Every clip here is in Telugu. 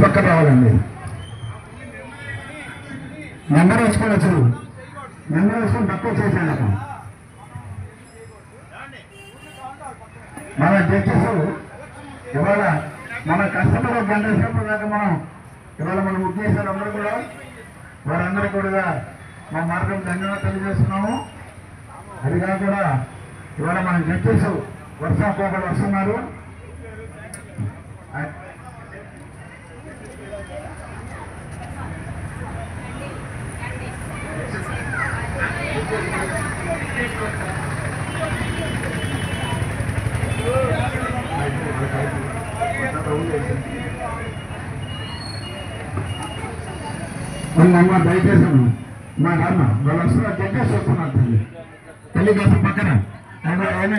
పక్కన రావాలండి. నెంబర్ వేసుకొని వచ్చారు, నెంబర్ వేసుకొని తక్కువ చేశాను. మన జడ్జెస్ ఇవాళ మన కష్టపడే గంట సేపు దాకా ఇవాళ మనం ఉద్దేశాలు అందరూ కూడా వారందరూ కూడా మా మార్గం ధన్యవాదాలు తెలియజేస్తున్నాము. అది కాకుండా ఇవాళ మన జడ్జెస్ వర్షాపోకలు వస్తున్నారు. అమ్మ దయచేసి మా నాన్న వాళ్ళు వస్తున్నారు, జడ్జెస్ వస్తున్నారు. తల్లి కాస్త పక్కన ఏమైనా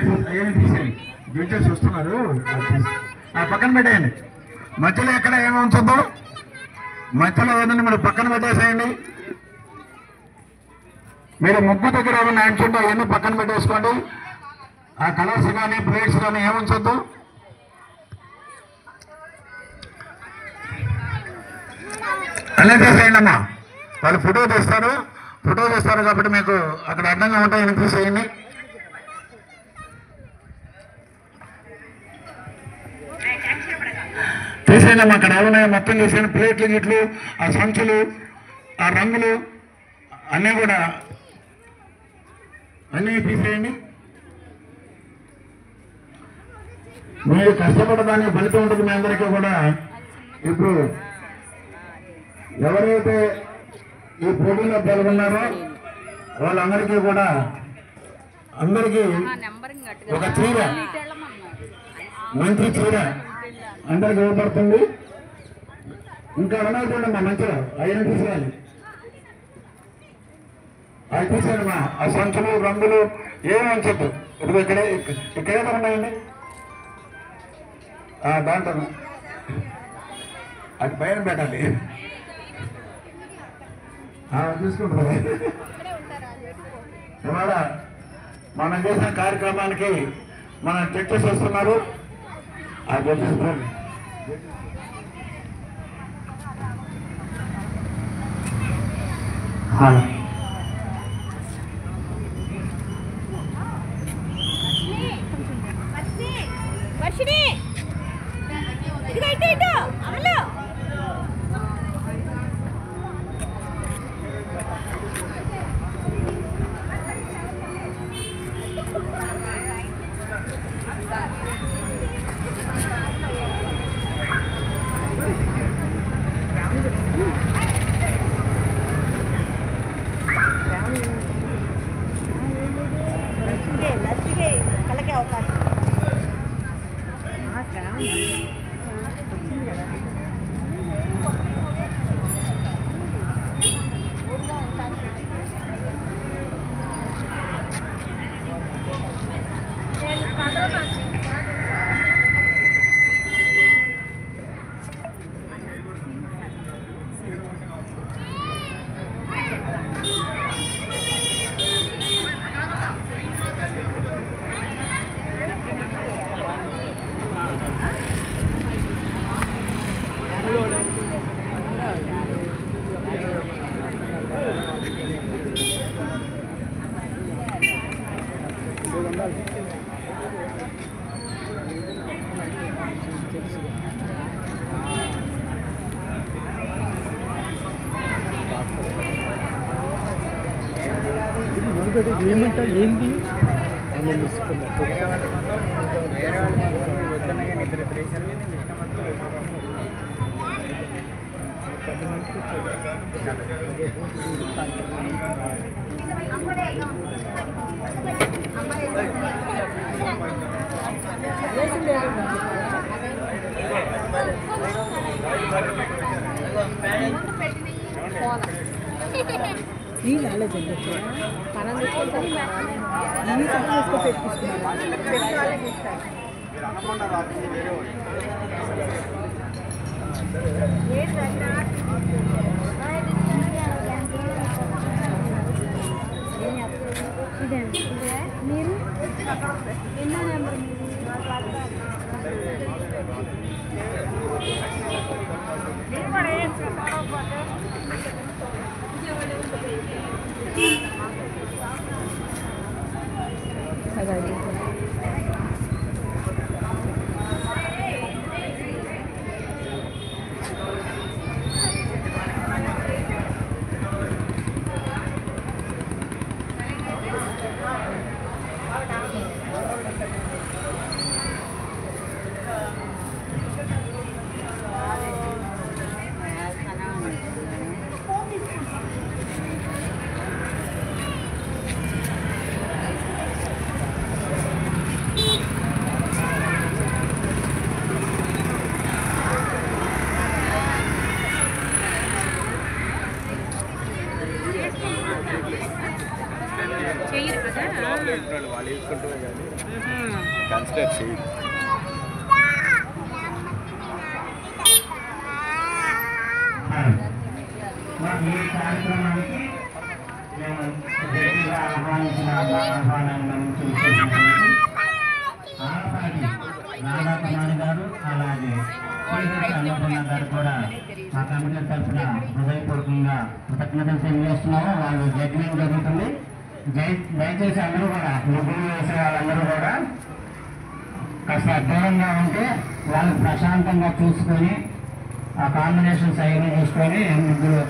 తీసేయండి. జడ్జెస్ వస్తున్నారు, ఆ పక్కన పెట్టేయండి. మధ్యలో ఎక్కడ ఏమో ఉంచొద్దు, మధ్యలో ఏదండి మీరు పక్కన పెట్టేసేయండి. మీరు ముగ్గు దగ్గర ఏమైనా అంటుంటే అవన్నీ పక్కన పెట్టేసుకోండి. ఆ కలర్స్ కానీ ప్లేట్స్ కానీ ఏముంచొద్దు. అలా చేసేయండి అమ్మా. వాళ్ళు ఫోటో తీస్తారు కాబట్టి మీకు అక్కడ అడ్డంగా ఉంటాయని తీసేయండి. తీసేయండి అమ్మా. అక్కడ ఏమన్నాయో మొత్తం తీసేయండి. ప్లేట్లు గిట్లు, ఆ సంచులు, ఆ రంగులు అన్నీ కూడా అన్నీ తీసేయండి. మీరు కష్టపడడానికి ఫలితం ఉంటుంది మీ అందరికీ కూడా. ఇప్పుడు ఎవరైతే ఈ పోటీలో పాల్గొన్నారో వాళ్ళందరికీ కూడా అందరికీ ఒక చీర, మంచి చీర అందరికి ఇవ్వబడుతుంది. ఇంకా ఉన్నాయి చూడండి మా మంచిగా అయినా తీసేయాలి. అవి తీసేయండి మా. ఆ సంచులు రంగులు ఏమి ఉంచద్దు. ఇప్పుడు ఇక్కడే ఉన్నాయండి దాంట్లో అది పైన పెట్టాలి. చూసుకుంటారు. ఇవాళ మనం చేసిన కార్యక్రమానికి మన జడ్జెస్ వస్తున్నారు. ఆ జడ్జెస్ ఏమంటా ఏంటి నీళ్ళు అలా జరుగుతుంది మనం మీరు ఎన్నో నెంబర్ మీరు వాళ్ళు వేసుకుంటే కానీ కన్సిడర్ చేయరు. ఈ కార్యక్రమానికి మేము ఆహ్వానించిన ఆహ్వానాన్ని ఆలపాటి రాధాకుమారి గారు అలాగే అన్నపూర్ణ గారు కూడా మా కమిటీ తరఫున హృదయపూర్వకంగా కృతజ్ఞతలు తెలియజేస్తున్నాము. వాళ్ళు జడ్జిమెంట్ జరుగుతుంది. దయచేసి అందరూ కూడా ముగ్గురు వేసే వాళ్ళందరూ కూడా కాస్త దూరంగా ఉంటే వాళ్ళు ప్రశాంతంగా చూసుకొని ఆ కాంబినేషన్స్ అవన్నీ చూసుకొని ముగ్గురు